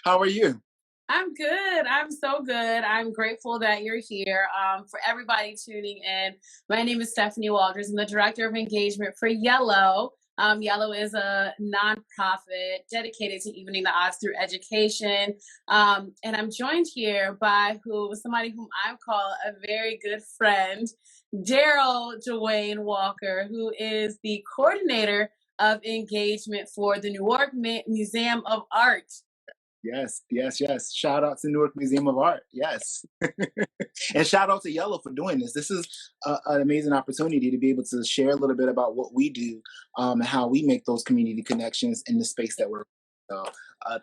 How are you? I'm good. I'm so good. I'm grateful that you're here. For everybody tuning in, my name is Stephanie Walters. I'm the Director of Engagement for Yellow. Yellow is a nonprofit dedicated to evening the odds through education. And I'm joined here by somebody whom I call a very good friend, Darryl Dwayne Walker, who is the coordinator of engagement for the Newark Museum of Art. Yes, yes, yes. Shout out to Newark Museum of Art. Yes. And shout out to Yellow for doing this. This is an amazing opportunity to be able to share a little bit about what we do and how we make those community connections in the space that we're. So,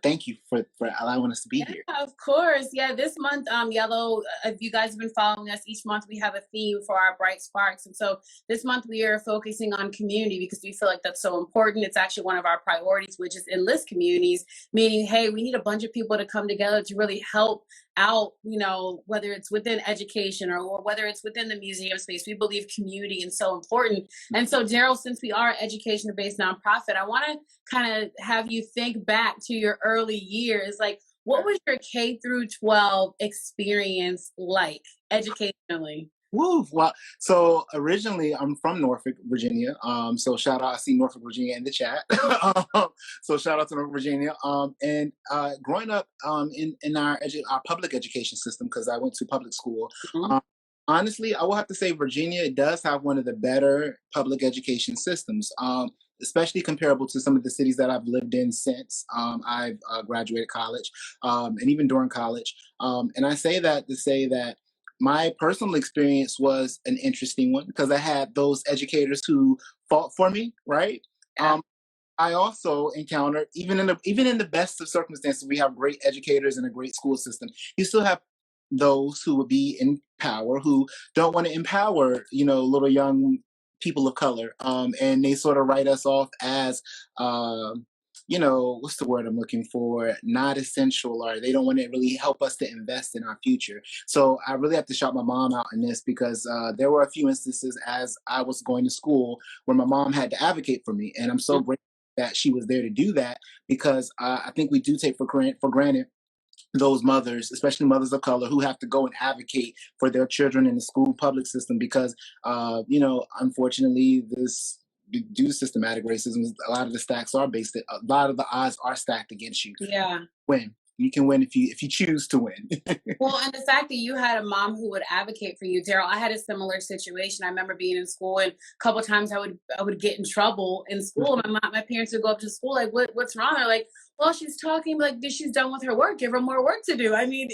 thank you for allowing us to be Yeah, here. of course. Yeah, this month, Yellow, if you guys have been following us, each month we have a theme for our Bright Sparks. And so this month we are focusing on community because we feel like that's so important. It's actually one of our priorities, which is enlist communities, meaning, hey, we need a bunch of people to come together to really help out, whether it's within education or whether it's within the museum space. We believe community is so important. And so, Darryl, since we are an education based nonprofit, I want to kind of have you think back to your early years. Like, what was your K through 12 experience like educationally? Woo! Well, so originally I'm from Norfolk, Virginia. So shout out, I see Norfolk, Virginia in the chat. So shout out to Norfolk, Virginia. And growing up in our public education system, because I went to public school. Mhm. Um, Honestly, I will have to say Virginia does have one of the better public education systems. Especially comparable to some of the cities that I've lived in since I've graduated college, and even during college. And I say that to say that my personal experience was an interesting one because I had those educators who fought for me, right? Yeah. Um, I also encountered even in the best of circumstances, we have great educators and a great school system. You still have those who would be in power who don't want to empower, little young people of color, and they sort of write us off as what's the word I'm looking for? Not essential, or they don't want to really help us to invest in our future. So I really have to shout my mom out in this because there were a few instances as I was going to school where my mom had to advocate for me, and I'm so grateful that she was there to do that because I think we do take for granted those mothers, especially mothers of color, who have to go and advocate for their children in the school public system because, unfortunately, this due to systematic racism, a lot of the stacks are based. A lot of the odds are stacked against you. Yeah. Win. You can win if you choose to win. Well, and the fact that you had a mom who would advocate for you, Darryl, I had a similar situation. I remember being in school, and a couple of times I would get in trouble in school. My parents would go up to school like, what's wrong? They're like, well, she's talking like this. She's done with her work. Give her more work to do. I mean,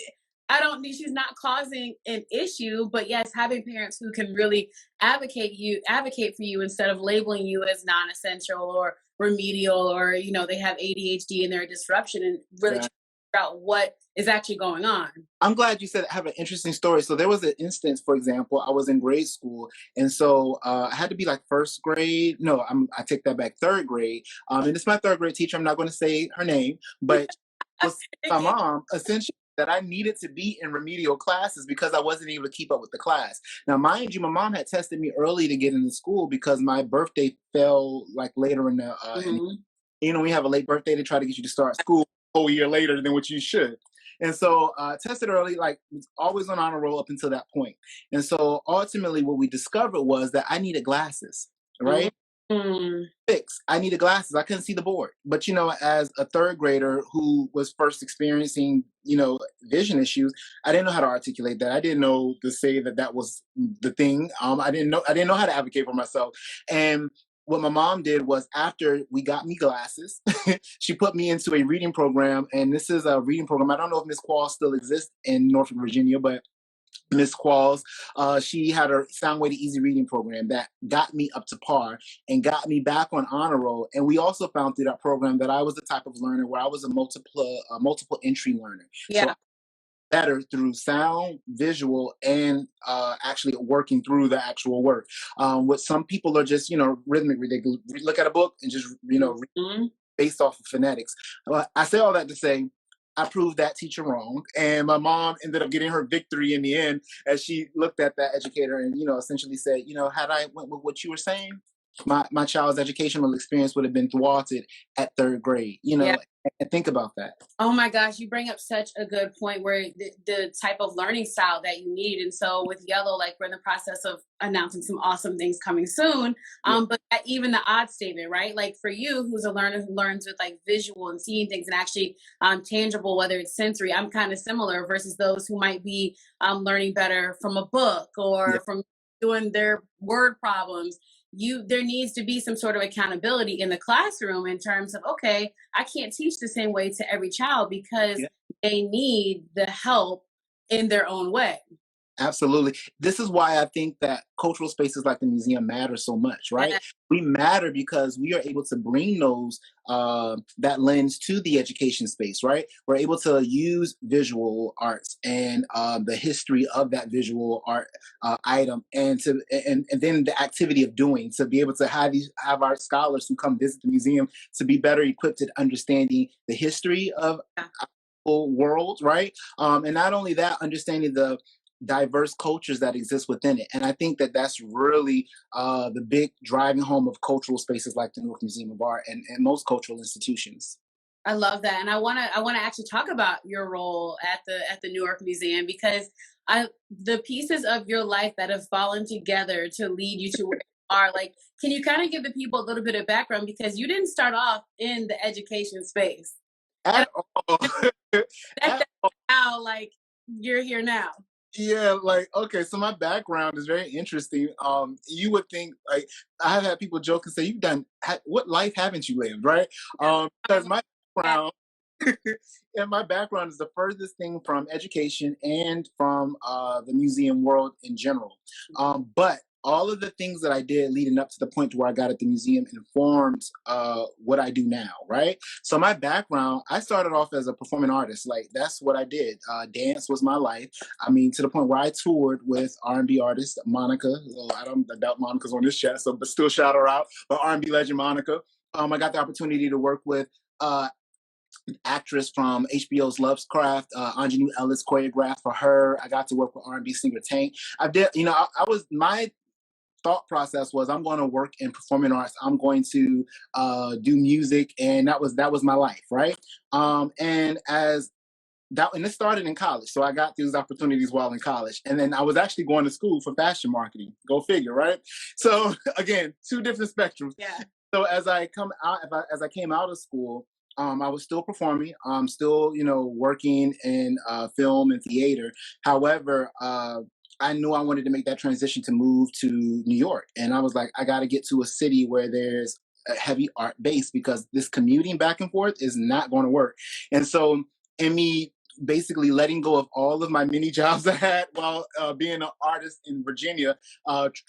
I don't think she's not causing an issue, but yes, having parents who can really advocate for you instead of labeling you as non-essential or remedial, or they have ADHD and they're a disruption, and really Right. figure out what is actually going on. I'm glad you said I have an interesting story. So there was an instance, for example, I was in grade school, and so I had to be like first grade. No, I take that back, third grade. And it's my third grade teacher. I'm not going to say her name, but was my mom essentially that I needed to be in remedial classes because I wasn't able to keep up with the class. Now, mind you, my mom had tested me early to get into school because my birthday fell like later in the. Mhm. We have a late birthday to try to get you to start school a whole year later than what you should. And so tested early, like was always on honor roll up until that point. And so ultimately what we discovered was that I needed glasses, right? Mhm. Fix. I needed glasses. I couldn't see the board. But as a third grader who was first experiencing, vision issues, I didn't know how to articulate that. I didn't know to say that that was the thing. I didn't know how to advocate for myself. And what my mom did was after we got me glasses, she put me into a reading program. And this is a reading program. I don't know if Miss Quall still exists in Norfolk, Virginia, but Miss Qualls, she had a Sound Way to Easy reading program that got me up to par and got me back on honor roll. And we also found through that program that I was the type of learner where I was a multiple entry learner. So Yeah. better through sound, visual, and actually working through the actual work. What some people are just, rhythmic. They look at a book and just, Mhm. based off of phonetics. I say all that to say I proved that teacher wrong, and my mom ended up getting her victory in the end as she looked at that educator and essentially said, had I went with what you were saying, my child's educational experience would have been thwarted at third grade. Yeah. And think about that. Oh my gosh, you bring up such a good point where the type of learning style that you need. And so with Yellow, like we're in the process of announcing some awesome things coming soon. Yeah. But even the odd statement, right? Like for you, who's a learner who learns with like visual and seeing things and actually tangible, whether it's sensory, I'm kind of similar versus those who might be learning better from a book Yeah. or from doing their word problems. There needs to be some sort of accountability in the classroom in terms of, okay, I can't teach the same way to every child because Yeah. they need the help in their own way. Absolutely. This is why I think that cultural spaces like the museum matter so much, right? Yeah. We matter because we are able to bring those that lens to the education space, right? We're able to use visual arts and the history of that visual art item, and then the activity of doing to be able to have our scholars who come visit the museum to be better equipped at understanding the history of world, right? And not only that, understanding the diverse cultures that exist within it. And I think that that's really the big driving home of cultural spaces like the Newark Museum of Art and most cultural institutions. I love that, and I wanna actually talk about your role at the Newark Museum because the pieces of your life that have fallen together to lead you to where you are. Like, can you kind of give the people a little bit of background because you didn't start off in the education space, and At all. that's At how like you're here now. Yeah, like okay, so my background is very interesting. You would think like I have had people joke and say, "You've done what life haven't you lived?" Right? Because my background and my background is the furthest thing from education and from the museum world in general. But all of the things that I did leading up to the point to where I got at the museum informed what I do now, right? So my background, I started off as a performing artist. Like that's what I did. Dance was my life. I mean, to the point where I toured with R&B artist Monica. Well, I don't doubt Monica's on this chat, so but still shout her out. But R&B legend Monica. I got the opportunity to work with actress from HBO's Lovecraft, Ingenue Ellis choreographed for her. I got to work with R&B singer Tank. I did, I was my thought process was I'm going to work in performing arts. I'm going to do music, and that was my life, right? And as that, and it started in college, so I got these opportunities while in college, and then I was actually going to school for fashion marketing. Go figure, right? So again, two different spectrums. Yeah. So as I came out of school, I was still performing. Still, working in film and theater. However, I knew I wanted to make that transition to move to New York, and I was like, I got to get to a city where there's a heavy art base because this commuting back and forth is not going to work. And so, in me basically letting go of all of my mini jobs I had while being an artist in Virginia,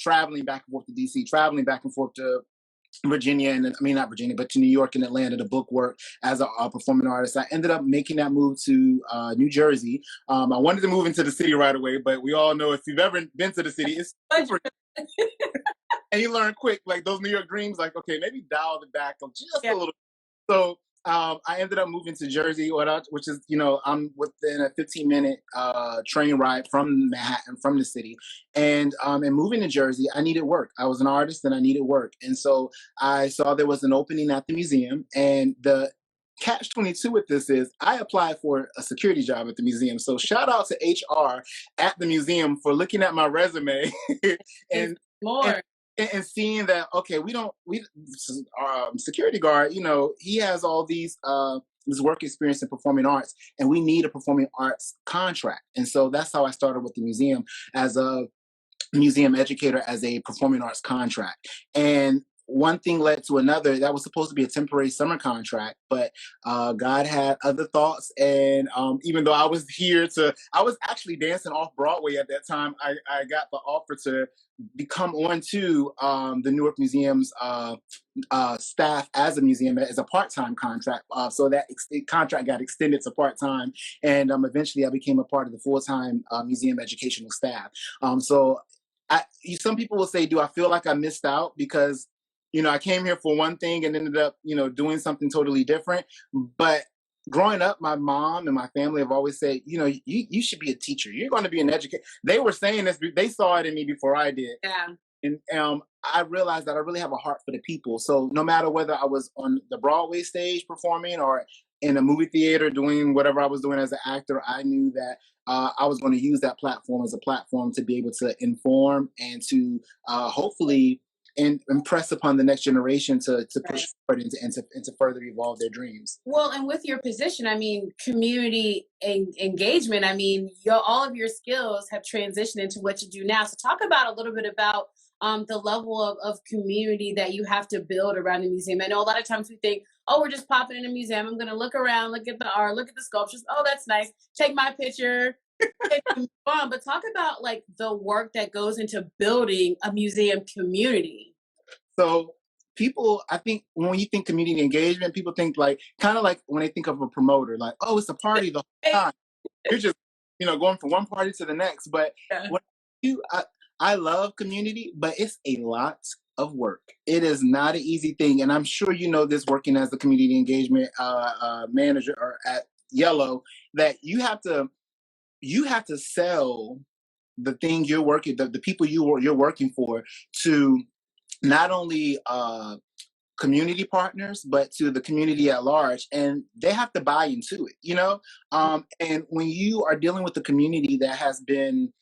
traveling back and forth to DC, traveling back and forth to Virginia, and I mean not Virginia, but to New York and Atlanta to book work as a performing artist. I ended up making that move to New Jersey. I wanted to move into the city right away, but we all know if you've ever been to the city, it's super. And you learn quick, like those New York dreams, like okay, maybe dial it back just a little. So I ended up moving to Jersey, which is, I'm within a 15-minute train ride from Manhattan, from the city. And moving to Jersey, I needed work. I was an artist and I needed work. And so I saw there was an opening at the museum. And the catch 22 with this is I applied for a security job at the museum. So shout out to HR at the museum for looking at my resume and, More. and seeing that okay, security guard, he has all this work experience in performing arts, and we need a performing arts contract. And so that's how I started with the museum as a museum educator, as a performing arts contract. And one thing led to another. That was supposed to be a temporary summer contract, but God had other thoughts. And even though I was actually dancing off Broadway at that time. I got the offer to become onto the Newark Museum's staff as a museum as a part-time contract. So that contract got extended to part-time, and eventually I became a part of the full-time museum educational staff. So some people will say, do I feel like I missed out because I came here for one thing and ended up doing something totally different? But growing up, my mom and my family have always said, you should be a teacher. You're going to be an educator. They were saying this. They saw it in me before I did. Yeah. And I realized that I really have a heart for the people. So no matter whether I was on the Broadway stage performing or in a movie theater doing whatever I was doing as an actor, I knew that I was going to use that platform as a platform to be able to inform and to hopefully impress upon the next generation to push forward and to further evolve their dreams. Well, and with your position, I mean, community engagement, I mean, all of your skills have transitioned into what you do now. So talk about a little bit about the level of community that you have to build around the museum. I know a lot of times we think, oh, we're just popping in a museum. I'm going to look around, look at the art, look at the sculptures. Oh, that's nice. Take my picture. But talk about like the work that goes into building a museum community. So people, I think when you think community engagement, people think like kind of like when they think of a promoter, like, oh, it's a party the whole time. You're just, going from one party to the next. But when I love community, but it's a lot of work. It is not an easy thing, and I'm sure you know this working as the community engagement manager or at Yellow, that you have to sell the thing you're working, the people you're working for, to not only community partners, but to the community at large, and they have to buy into it. And when you are dealing with a community that has been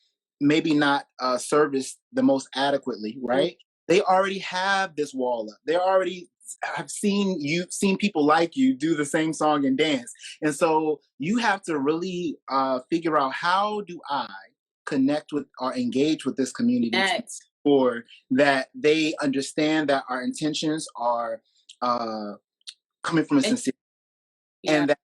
maybe not serviced the most adequately, right? They already have this wall up. They already have seen people like you do the same song and dance, and so you have to really figure out, how do I connect with or engage with this community or that they understand that our intentions are coming from a sincere, and that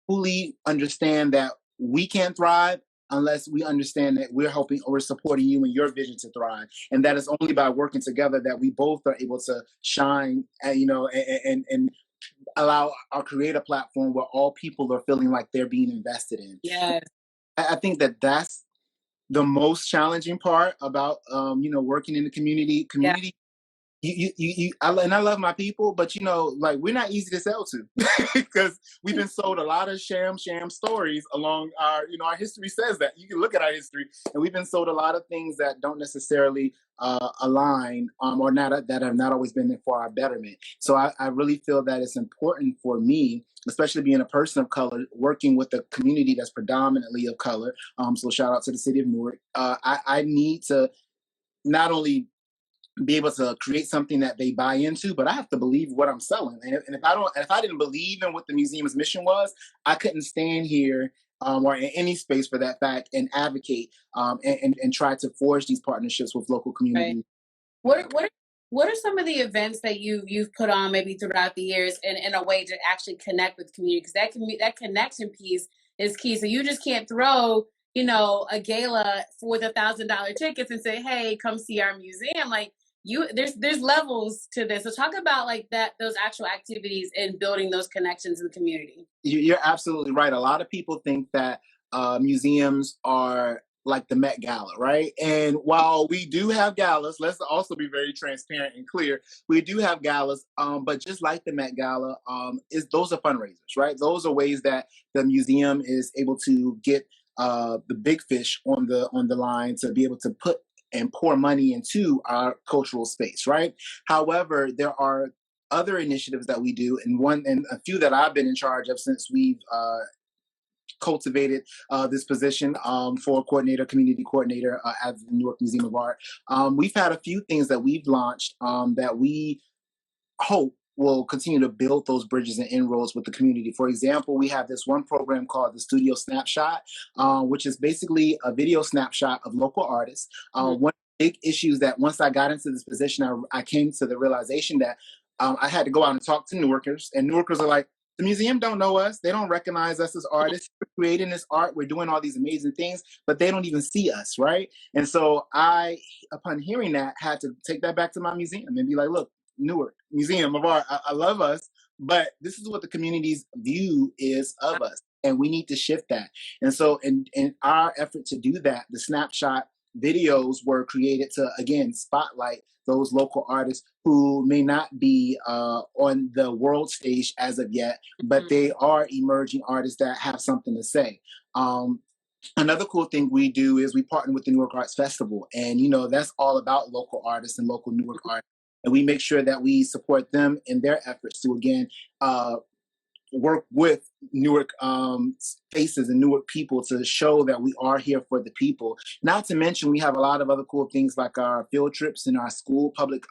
fully understand that we can't thrive unless we understand that we're helping or supporting you in your vision to thrive, and that is only by working together that we both are able to shine, and allow or create a platform where all people are feeling like they're being invested in. Yes. I think that that's the most challenging part about working in the community. And I love my people, but like, we're not easy to sell to because we've been sold a lot of sham stories along our history says that. You can look at our history, and we've been sold a lot of things that don't necessarily align, or not, that have not always been there for our betterment. So I really feel that it's important for me, especially being a person of color, working with a community that's predominantly of color. So shout out to the city of Newark. I need to not only be able to create something that they buy into, but I have to believe what I'm selling. And if I didn't believe in what the museum's mission was, I couldn't stand here or in any space for that fact and advocate and try to forge these partnerships with local communities. Right. What are some of the events that you've put on maybe throughout the years in a way to actually connect with community? Because that connection piece is key. So you just can't throw a gala for the $1,000 tickets and say, hey, come see our museum. Like, there's levels to this. So talk about like those actual activities and building those connections in the community. You're absolutely right. A lot of people think that museums are like the Met Gala, right? And while we do have galas, let's also be very transparent and clear. We do have galas, but just like the Met Gala, those are fundraisers, right? Those are ways that the museum is able to get the big fish on the line to be able to put and pour money into our cultural space, right? However, there are other initiatives that we do, and a few that I've been in charge of since we've cultivated this position for community coordinator at the Newark Museum of Art. We've had a few things that we've launched that we hope will continue to build those bridges and inroads with the community. For example, we have this one program called the Studio Snapshot, which is basically a video snapshot of local artists. One of the big issues that once I got into this position, I came to the realization that I had to go out and talk to Newarkers, and Newarkers are like, the museum don't know us. They don't recognize us as artists. We're creating this art. We're doing all these amazing things, but they don't even see us, right? And so I, upon hearing that, had to take that back to my museum and be like, look, Newark Museum of Art, I love us, but this is what the community's view is of us, and we need to shift that. And so in our effort to do that, the snapshot videos were created to, again, spotlight those local artists who may not be on the world stage as of yet, but they are emerging artists that have something to say. Another cool thing we do is we partner with the Newark Arts Festival, and that's all about local artists and local Newark artists. And we make sure that we support them in their efforts to, again, work with Newark faces and Newark people to show that we are here for the people. Not to mention, we have a lot of other cool things like our field trips and our public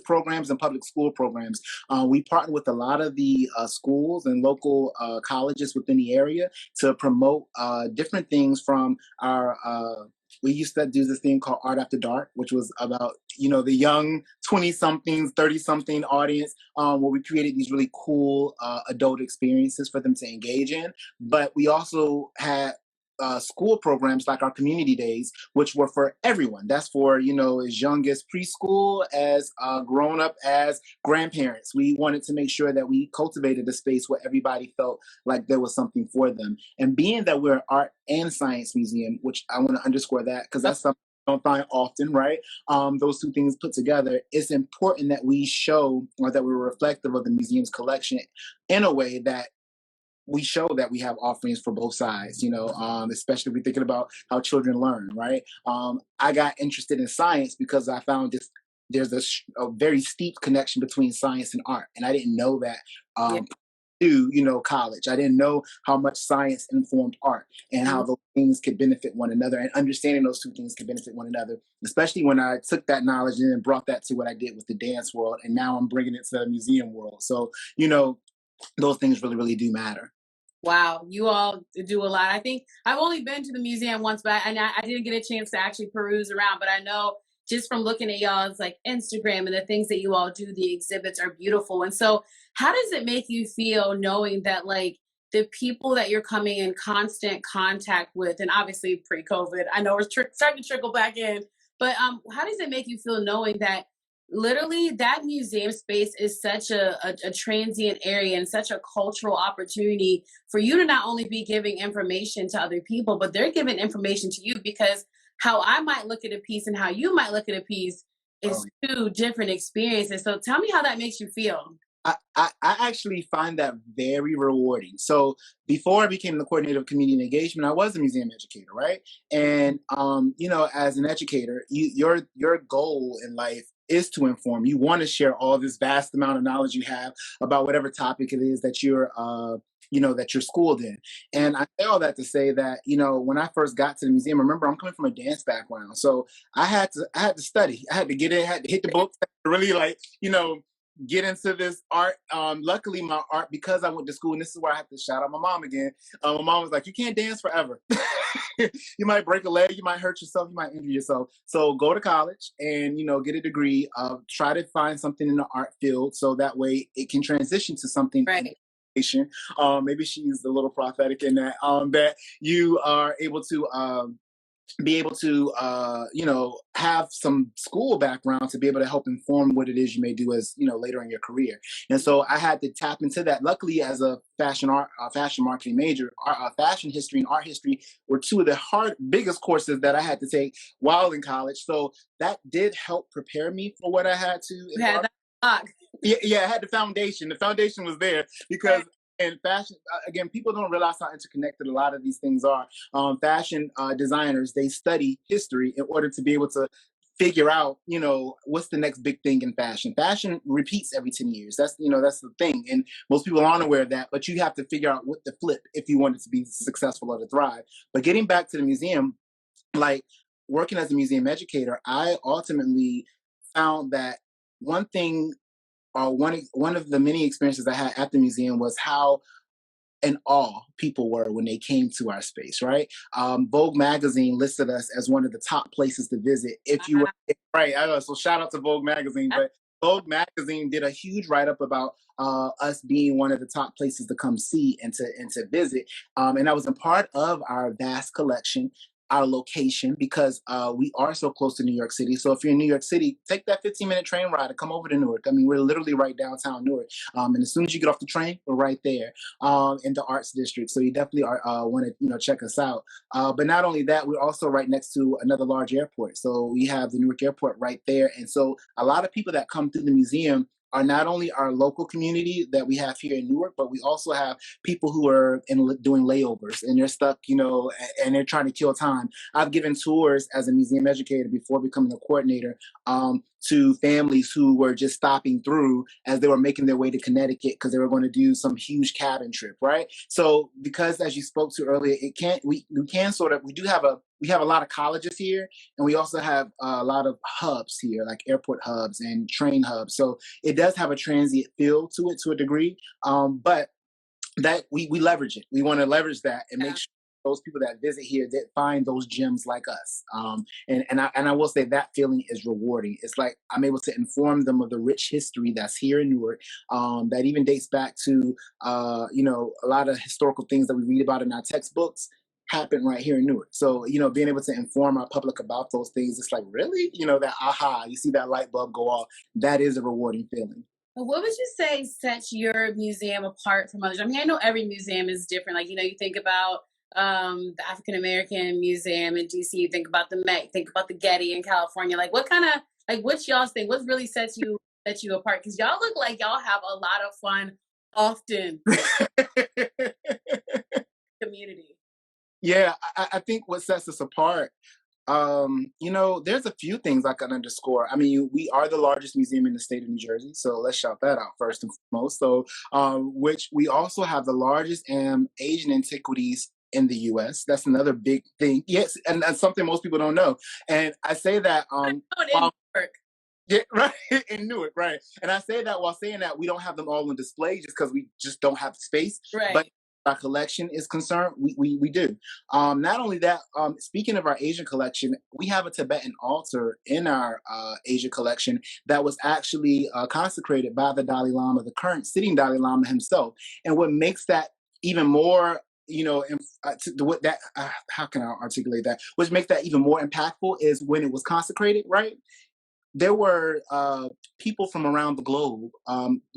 programs and public school programs. We partner with a lot of the schools and local colleges within the area to promote different things from our. We used to do this thing called Art After Dark, which was about, the young 20-somethings, 30-something audience, where we created these really cool adult experiences for them to engage in. But we also had school programs like our community days, which were for everyone. That's for, as young as preschool, as grown up, as grandparents. We wanted to make sure that we cultivated a space where everybody felt like there was something for them. And being that we're an art and science museum, which I want to underscore that because that's something I don't find often, right? Those two things put together, it's important that we show or that we're reflective of the museum's collection in a way that we show that we have offerings for both sides, especially if we're thinking about how children learn, right? I got interested in science because I found there's a very steep connection between science and art. And I didn't know that to college. I didn't know how much science informed art and how those things could benefit one another, and understanding those two things could benefit one another, especially when I took that knowledge and then brought that to what I did with the dance world. And now I'm bringing it to the museum world. So, those things really, really do matter. Wow, you all do a lot. I think I've only been to the museum once, but I didn't get a chance to actually peruse around. But I know just from looking at y'all's like Instagram and the things that you all do, the exhibits are beautiful. And so, how does it make you feel knowing that like the people that you're coming in constant contact with, and obviously pre-COVID, I know we're starting to trickle back in, but how does it make you feel knowing that literally that museum space is such a transient area and such a cultural opportunity for you to not only be giving information to other people, but they're giving information to you, because how I might look at a piece and how you might look at a piece is two different experiences. So tell me how that makes you feel. I actually find that very rewarding. So before I became the coordinator of community engagement, I was a museum educator, right? And as an educator, your goal in life is to inform. You want to share all this vast amount of knowledge you have about whatever topic it is that that you're schooled in. And I say all that to say that, when I first got to the museum, remember I'm coming from a dance background. So I had to study. I had to get in, had to hit the books, really get into this art. Luckily my art, because I went to school, and this is where I have to shout out my mom again. My mom was like, you can't dance forever. You might break a leg, you might hurt yourself, you might injure yourself. So go to college and, get a degree. Try to find something in the art field so that way it can transition to something. Right. Maybe she's a little prophetic in that, that you are able to be able to have some school background to be able to help inform what it is you may do as later in your career. And so I had to tap into that. Luckily, as a fashion marketing major, fashion history and art history were two of the biggest courses that I had to take while in college. So that did help prepare me for what I had to. Yeah, I had the foundation. The foundation was there because. And fashion, again, people don't realize how interconnected a lot of these things are. Fashion designers, they study history in order to be able to figure out, what's the next big thing in fashion. Fashion repeats every 10 years. That's the thing. And most people aren't aware of that, but you have to figure out what to flip if you want it to be successful or to thrive. But getting back to the museum, like working as a museum educator, I ultimately found that one thing, one of the many experiences I had at the museum was how in awe people were when they came to our space, right? Vogue magazine listed us as one of the top places to visit if you were right. So shout out to Vogue magazine, but Vogue magazine did a huge write-up about us being one of the top places to come see and to visit. And that was a part of our vast collection, our location, because we are so close to New York City. So if you're in New York City, take that 15-minute train ride and come over to Newark. I mean, we're literally right downtown Newark. And as soon as you get off the train, we're right there in the Arts District. So you definitely want to check us out. But not only that, we're also right next to another large airport. So we have the Newark Airport right there. And so a lot of people that come through the museum are not only our local community that we have here in Newark, but we also have people who are doing layovers and they're stuck, and they're trying to kill time. I've given tours as a museum educator before becoming a coordinator, to families who were just stopping through as they were making their way to Connecticut because they were going to do some huge cabin trip, right? So because as you spoke to earlier, we have a lot of colleges here, and we also have a lot of hubs here, like airport hubs and train hubs. So it does have a transient feel to it to a degree, but that we leverage it. We want to leverage that and make sure those people that visit here that find those gems like us. And I will say that feeling is rewarding. It's like I'm able to inform them of the rich history that's here in Newark, that even dates back to a lot of historical things that we read about in our textbooks happen right here in Newark. So, being able to inform our public about those things, it's like, really? That aha, you see that light bulb go off. That is a rewarding feeling. What would you say sets your museum apart from others? I mean, I know every museum is different. Like, you think about the African American Museum in DC, you think about the Met, think about the Getty in California. Like, what's y'all's thing? What really sets you apart? Because y'all look like y'all have a lot of fun often. Community. Yeah, I think what sets us apart, there's a few things I can underscore. I mean, we are the largest museum in the state of New Jersey, so let's shout that out first and foremost. So, which we also have the largest Asian antiquities in the U.S. That's another big thing. Yes, and that's something most people don't know. And I say that in Newark. Yeah, right, in Newark, right. And I say that while saying that we don't have them all on display just because we just don't have space. Right. But our collection is concerned, we do. Not only that, speaking of our Asian collection, we have a Tibetan altar in our Asia collection that was actually consecrated by the Dalai Lama, the current sitting Dalai Lama himself. And what makes that even more how can I articulate that? Which makes that even more impactful is when it was consecrated, right? There were people from around the globe,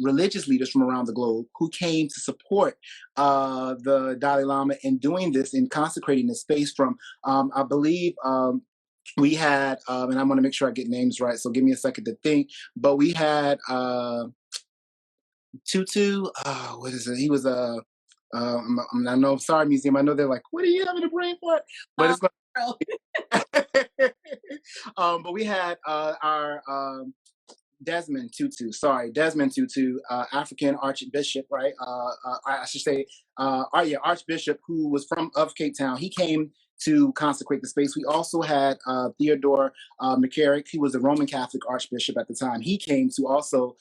religious leaders from around the globe, who came to support the Dalai Lama in doing this and consecrating the space from, I believe, we had, and I'm going to make sure I get names right, so give me a second to think, but we had Tutu, what is it? He was I know, sorry, museum. I know they're like, what are you having a brain for? But it's but we had our Desmond Tutu, African Archbishop, right? I should say, Archbishop, who was of Cape Town. He came to consecrate the space. We also had Theodore McCarrick. He was a Roman Catholic Archbishop at the time. He came to also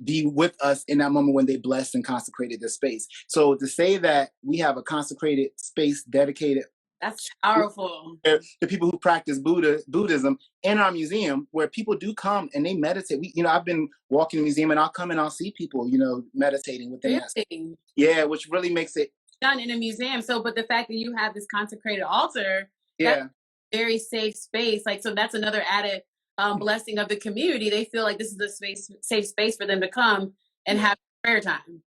be with us in that moment when they blessed and consecrated the space. So to say that we have a consecrated space dedicated, that's powerful. The people who practice Buddhism in our museum, where people do come and they meditate. I've been walking the museum and I'll come and I'll see people, meditating within that. Yeah, which really makes it done in a museum. So, but the fact that you have this consecrated altar, yeah, that's a very safe space. Like, so that's another added blessing of the community. They feel like this is a safe space for them to come and have prayer time.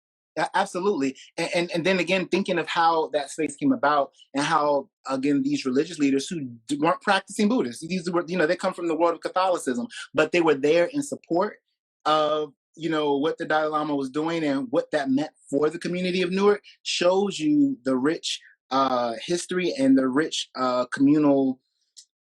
Absolutely. And then again, thinking of how that space came about and how, again, these religious leaders who weren't practicing Buddhists, these were, they come from the world of Catholicism, but they were there in support of, what the Dalai Lama was doing and what that meant for the community of Newark, shows you the rich history and the rich communal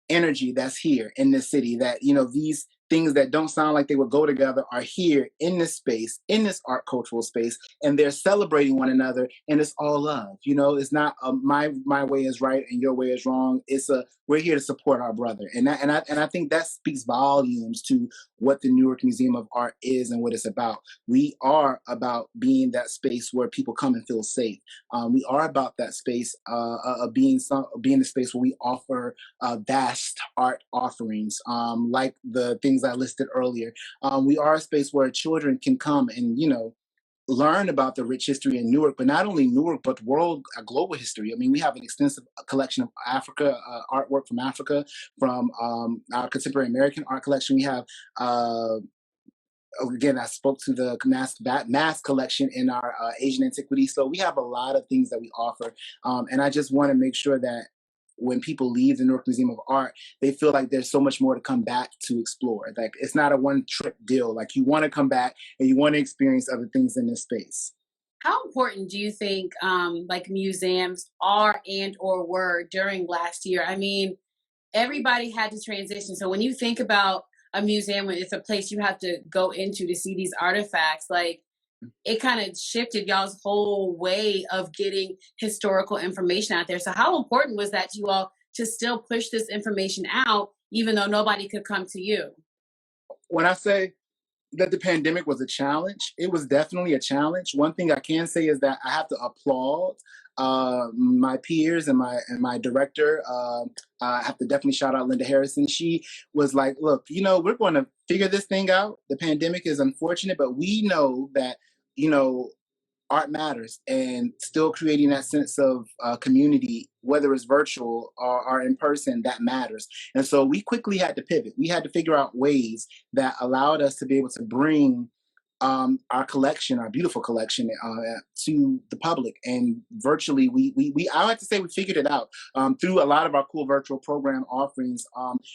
energy that's here in this city, that, these things that don't sound like they would go together are here in this space, in this art cultural space, and they're celebrating one another, and it's all love. It's not my way is right and your way is wrong. It's we're here to support our brother, and I think that speaks volumes to what the Newark Museum of Art is and what it's about. We are about being that space where people come and feel safe. We are about that space of being the space where we offer vast art offerings, like the things I listed earlier. We are a space where children can come and, learn about the rich history in Newark, but not only Newark, but global history. I mean, we have an extensive collection of Africa, artwork from Africa, from our contemporary American art collection. We have, again, I spoke to the mass collection in our Asian antiquities. So we have a lot of things that we offer. And I just want to make sure that when people leave the Newark Museum of Art, they feel like there's so much more to come back to explore. Like it's not a one trip deal. Like you want to come back and you want to experience other things in this space. How important do you think like museums are and or were during last year? I mean, everybody had to transition. So when you think about a museum, it's a place you have to go into to see these artifacts, like it kind of shifted y'all's whole way of getting historical information out there. So how important was that to you all to still push this information out, even though nobody could come to you? When I say that the pandemic was a challenge, it was definitely a challenge. One thing I can say is that I have to applaud my peers and my director. I have to definitely shout out Linda Harrison. She was like, "Look, we're going to figure this thing out. The pandemic is unfortunate, but we know that you know art matters, and still creating that sense of community, whether it's virtual or in person, that matters." And so we quickly had to pivot. We had to figure out ways that allowed us to be able to bring our collection, our beautiful collection, to the public. And virtually, I like to say we figured it out through a lot of our cool virtual program offerings,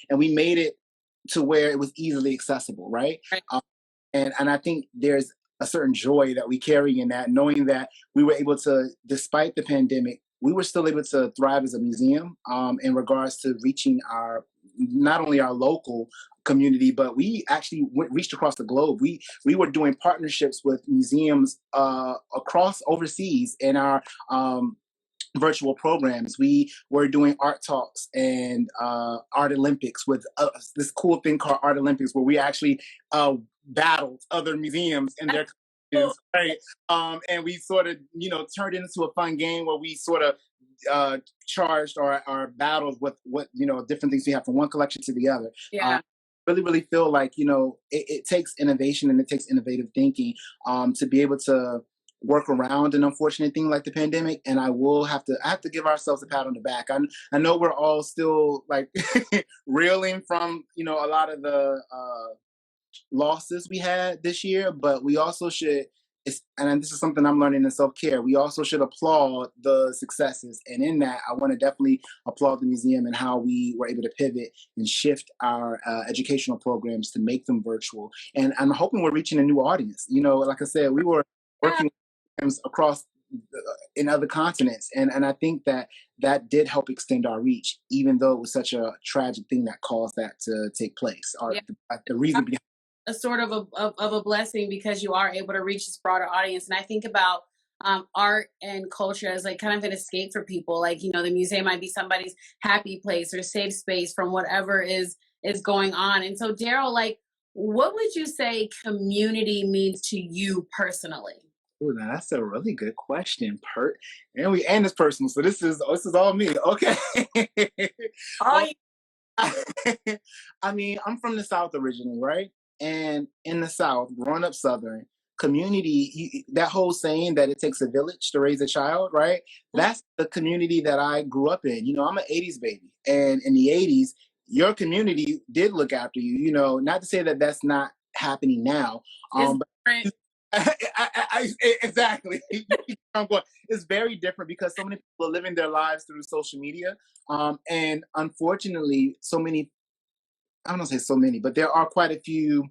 and we made it to where it was easily accessible, right? Right. And I think there's a certain joy that we carry in that, knowing that we were able to, despite the pandemic, we were still able to thrive as a museum in regards to reaching our not only our local community, but we actually reached across the globe. We were doing partnerships with museums across overseas in our virtual programs. We were doing art talks and art Olympics with this cool thing called Art Olympics, where we actually battled other museums in their competitions, right? And we sort of, turned it into a fun game where we sort of charged our battles with what different things we have from one collection to the other. Yeah. Really feel like it takes innovation and it takes innovative thinking to be able to work around an unfortunate thing like the pandemic. And I have to give ourselves a pat on the back. I know we're all still like reeling from a lot of the losses we had this year, but we also should, and this is something I'm learning in self-care, we also should applaud the successes. And in that, I want to definitely applaud the museum and how we were able to pivot and shift our educational programs to make them virtual. And I'm hoping we're reaching a new audience. Like I said, we were working across in other continents, and I think that did help extend our reach, even though it was such a tragic thing that caused that to take place. The reason behind a sort of a blessing, because you are able to reach this broader audience. And I think about art and culture as like kind of an escape for people. Like, the museum might be somebody's happy place or safe space from whatever is going on. And so, Darryl, like, what would you say community means to you personally? Ooh, now that's a really good question, and it's personal. So this is all me. Okay. Oh, I mean, I'm from the South originally, right? And in the South, growing up Southern, community, that whole saying that it takes a village to raise a child, right? That's the community that I grew up in. I'm an 80s baby. And in the 80s, your community did look after you, not to say that that's not happening now. But exactly. It's very different because so many people are living their lives through social media. And unfortunately, I don't say so many, but there are quite a few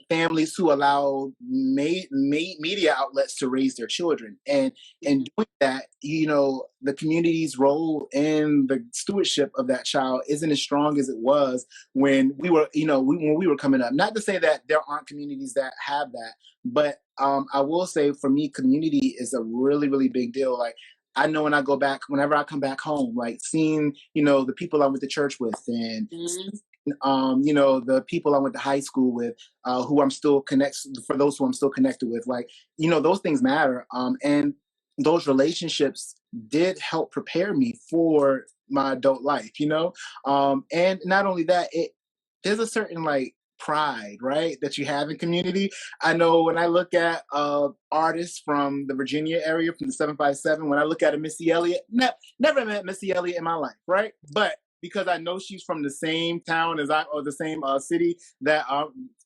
families who allow media outlets to raise their children, and doing that, the community's role in the stewardship of that child isn't as strong as it was when we were when we were coming up. Not to say that there aren't communities that have that, but I will say for me, community is a really, really big deal. Like, I know whenever I come back home, like seeing the people I went to church with, and the people I went to high school with, who I'm still connected, for those who I'm still connected with, like, those things matter. And those relationships did help prepare me for my adult life, and not only that, there's a certain like pride, right, that you have in community. I know when I look at artists from the Virginia area, from the 757, when I look at a Missy Elliott, never met Missy Elliott in my life, right? But because I know she's from the same town as or the same city that,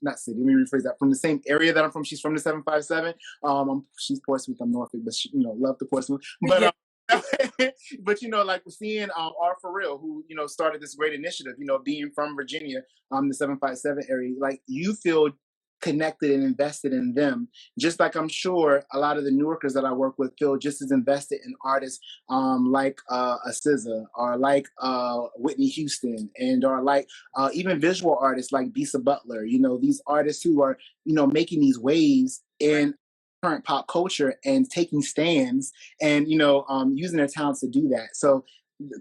not city, let me rephrase that, from the same area that I'm from. She's from the 757. She's Portsmouth, I'm Norfolk, but love the Portsmouth. But but like we're seeing Pharrell, who started this great initiative. Being from Virginia, the 757 area, like you feel connected and invested in them, just like I'm sure a lot of the Newarkers that I work with feel just as invested in artists like a SZA or like Whitney Houston, and or like even visual artists like Bisa Butler. These artists who are making these waves in current pop culture and taking stands and using their talents to do that. So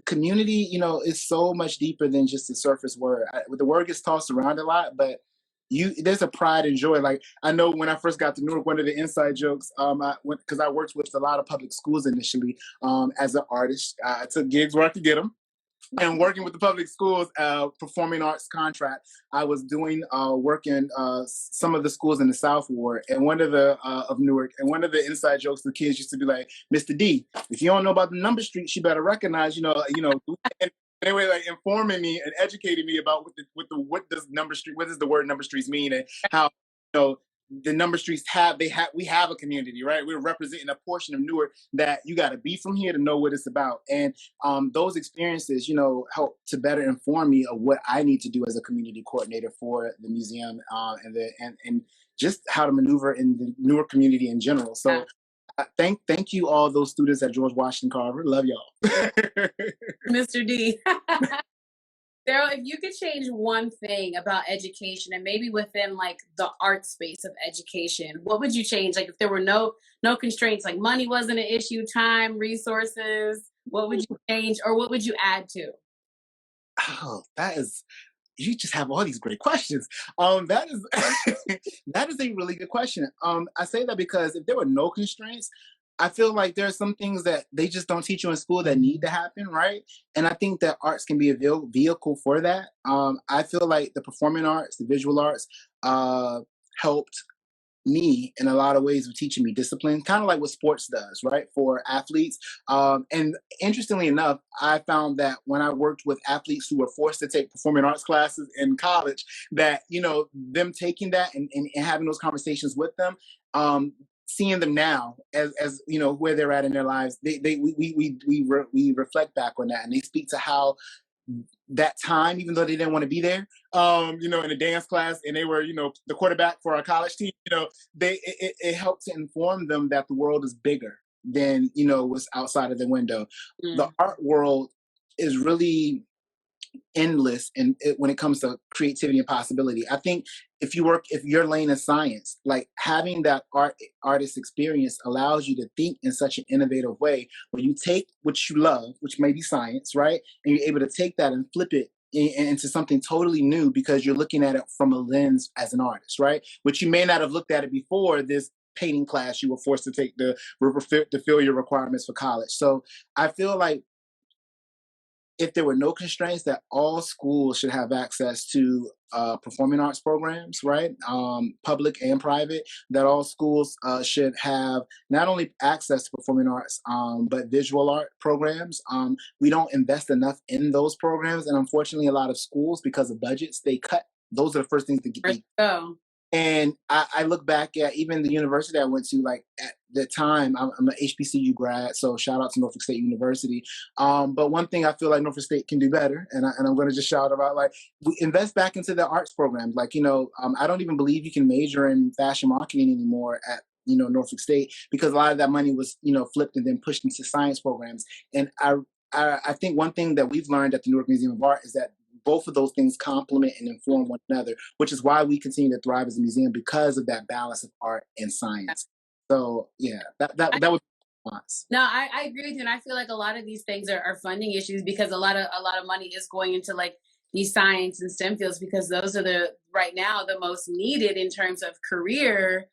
community, is so much deeper than just the surface word. The word gets tossed around a lot, but there's a pride and joy. Like I know when I first got to Newark, one of the inside jokes, because I worked with a lot of public schools initially as an artist. I took gigs where I could get them. And working with the public schools, performing arts contract, I was doing work in some of the schools in the South Ward, and one of the of Newark, and one of the inside jokes the kids used to be like, "Mr. D, if you don't know about the number streets, you better recognize, And they were like informing me and educating me about what does the word number streets mean, and how the number streets we have a community, right? We're representing a portion of Newark that you got to be from here to know what it's about. And those experiences, help to better inform me of what I need to do as a community coordinator for the museum and just how to maneuver in the Newark community in general. So thank you all those students at George Washington Carver. Love y'all. Mr. D. Darryl, if you could change one thing about education and maybe within like the art space of education, what would you change? Like if there were no constraints, like money wasn't an issue, time, resources, what would you change or what would you add to? Oh, you just have all these great questions. That is that is a really good question. I say that because if there were no constraints, I feel like there are some things that they just don't teach you in school that need to happen, right? And I think that arts can be a vehicle for that. I feel like the performing arts, the visual arts, helped me in a lot of ways of teaching me discipline, kind of like what sports does, right, for athletes. And interestingly enough, I found that when I worked with athletes who were forced to take performing arts classes in college, that them taking that and having those conversations with them, seeing them now as where they're at in their lives, we reflect back on that, and they speak to how that time, even though they didn't want to be there, in a dance class, and they were, the quarterback for our college team, it helped to inform them that the world is bigger than, what's outside of the window. The art world is really endless when it comes to creativity and possibility. I think if your lane is science, like having that artist experience allows you to think in such an innovative way where you take what you love, which may be science, right? And you're able to take that and flip it into something totally new because you're looking at it from a lens as an artist, right? Which you may not have looked at it before this painting class you were forced to take to fill your requirements for college. So I feel like if there were no constraints, that all schools should have access to performing arts programs, right? Public and private, that all schools should have not only access to performing arts, but visual art programs. We don't invest enough in those programs. And unfortunately, a lot of schools, because of budgets, they cut. Those are the first things to get. And I look back at even the university I went to, like at the time, I'm an HBCU grad, so shout out to Norfolk State University. But one thing I feel like Norfolk State can do better, and I'm going to just shout about, like, we invest back into the arts programs. Like, I don't even believe you can major in fashion marketing anymore at Norfolk State, because a lot of that money was flipped and then pushed into science programs. And I think one thing that we've learned at the Newark Museum of Art is that both of those things complement and inform one another, which is why we continue to thrive as a museum, because of that balance of art and science. So yeah, that would be my response. No, I agree with you, and I feel like a lot of these things are funding issues because a lot of money is going into like these science and STEM fields, because those are right now the most needed in terms of career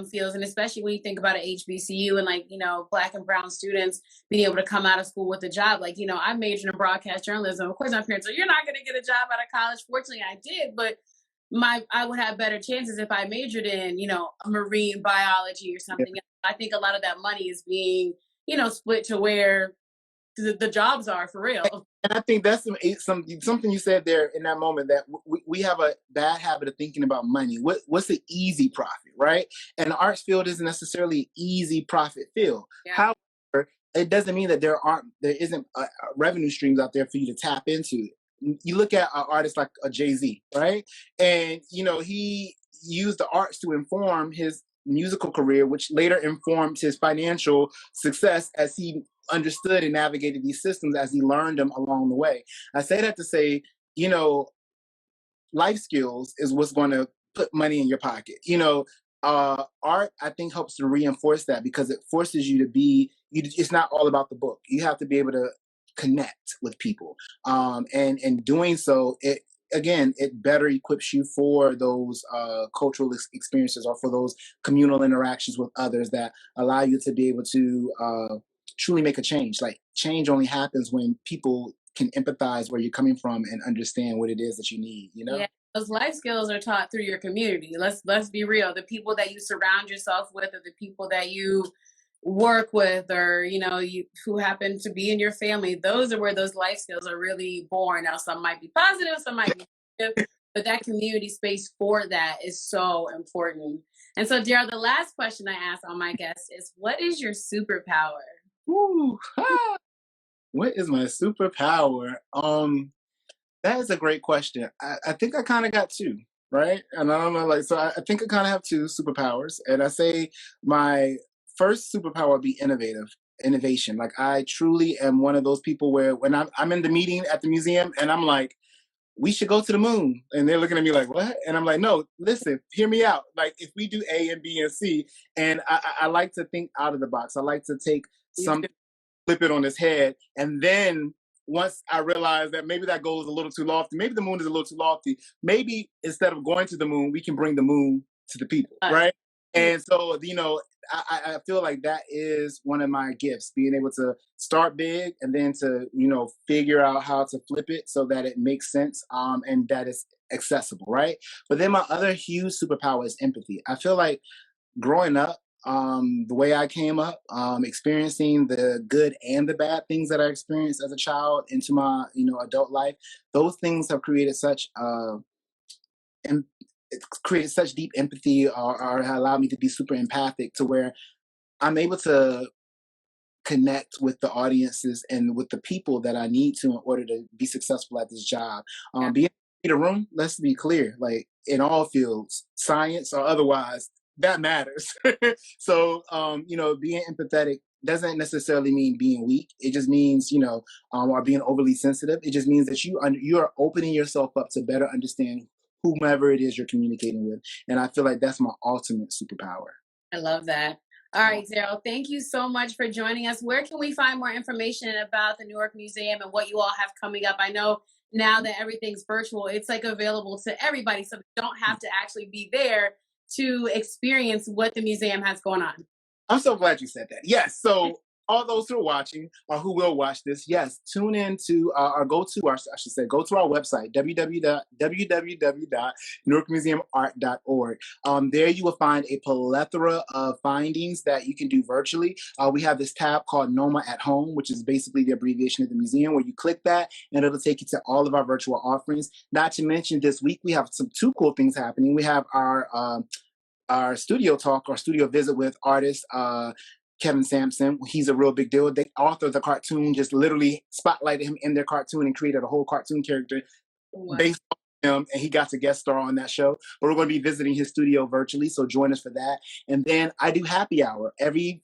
fields, and especially when you think about an HBCU and like Black and brown students being able to come out of school with a job. Like I majored in broadcast journalism. Of course, my parents are, you're not going to get a job out of college. Fortunately, I did, but I would have better chances if I majored in marine biology or something. I think a lot of that money is being split to where the jobs are for real. And I think that's something you said there in that moment, that we have a bad habit of thinking about money. What's the easy profit, right? And the arts field isn't necessarily an easy profit field. Yeah. However, it doesn't mean that there isn't revenue streams out there for you to tap into. You look at an artist like a Jay-Z, right? And he used the arts to inform his musical career, which later informed his financial success as he understood and navigated these systems as he learned them along the way. I say that to say, life skills is what's going to put money in your pocket. Art, I think, helps to reinforce that because it forces you to be, it's not all about the book. You have to be able to connect with people. And in doing so, it better equips you for those cultural experiences or for those communal interactions with others that allow you to be able to truly make a change. Like, change only happens when people can empathize where you're coming from and understand what it is that you need, Yeah, those life skills are taught through your community. Let's be real. The people that you surround yourself with, or the people that you work with, or you who happen to be in your family, those are where those life skills are really born. Now, some might be positive, some might be negative, but that community space for that is so important. And so, Darryl, the last question I ask all my guests is, what is your superpower? Ooh, what is my superpower? That is a great question. I think I kind of got two, right? And I don't know, like, so I think I kind of have two superpowers. And I say my first superpower would be innovation. Like, I truly am one of those people where when I'm in the meeting at the museum and I'm like, we should go to the moon. And they're looking at me like, what? And I'm like, no, listen, hear me out. Like, if we do A and B and C, and I like to think out of the box. I like to take something, flip it on its head, and then once I realize that maybe that goal is a little too lofty, maybe the moon is a little too lofty, maybe instead of going to the moon, we can bring the moon to the people, right? And so, I feel like that is one of my gifts, being able to start big and then to, figure out how to flip it so that it makes sense, and that it's accessible, right? But then my other huge superpower is empathy. I feel like growing up, the way I came up, experiencing the good and the bad things that I experienced as a child into my, adult life, those things have created such it's created such deep empathy, or allowed me to be super empathic to where I'm able to connect with the audiences and with the people that I need to in order to be successful at this job. Being in a room, let's be clear, like in all fields, science or otherwise, that matters. So, being empathetic doesn't necessarily mean being weak. It just means, or being overly sensitive. It just means that you are opening yourself up to better understand whomever it is you're communicating with. And I feel like that's my ultimate superpower. I love that. All right, Darryl, thank you so much for joining us. Where can we find more information about the Newark Museum and what you all have coming up? I know now that everything's virtual, it's like available to everybody, so you don't have to actually be there to experience what the museum has going on. I'm so glad you said that. Yes. So all those who are watching or who will watch this, yes, tune in to or go to our website, www.newarkmuseumart.org. There you will find a plethora of findings that you can do virtually. We have this tab called NOMA at Home, which is basically the abbreviation of the museum, where you click that and it'll take you to all of our virtual offerings. Not to mention, this week we have two cool things happening. We have our studio talk or studio visit with artist Kevin Sampson. He's a real big deal. The author of the cartoon just literally spotlighted him in their cartoon and created a whole cartoon character based on him, and he got to guest star on that show. But we're going to be visiting his studio virtually, so join us for that. And then I do happy hour every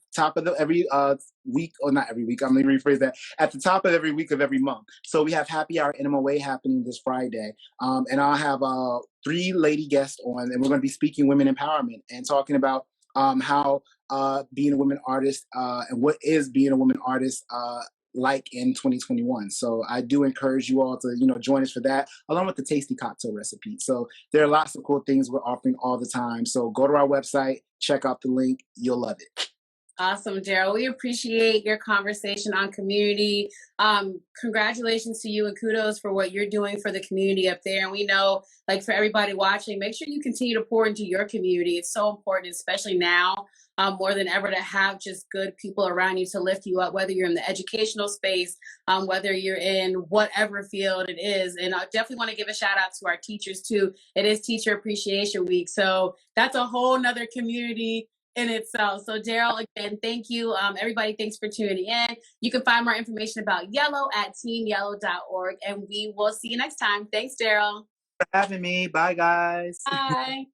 week, or not every week, I'm going to rephrase that, at the top of every week of every month. So we have happy hour in MOA happening this Friday. And I'll have 3 lady guests on, and we're going to be speaking women empowerment and talking about how being a woman artist and what is being a woman artist like in 2021. So I do encourage you all to, join us for that, along with the tasty cocktail recipe. So there are lots of cool things we're offering all the time. So go to our website, check out the link. You'll love it. Awesome, Darryl. We appreciate your conversation on community. Congratulations to you and kudos for what you're doing for the community up there. And we know, like, for everybody watching, make sure you continue to pour into your community. It's so important, especially now, more than ever, to have just good people around you to lift you up, whether you're in the educational space, whether you're in whatever field it is. And I definitely want to give a shout out to our teachers too. It is Teacher Appreciation Week. So that's a whole nother community in itself. So Darryl, again, thank you. Everybody, thanks for tuning in. You can find more information about Yellow at teamyellow.org, and we will see you next time. Thanks, Darryl. For having me. Bye, guys. Bye.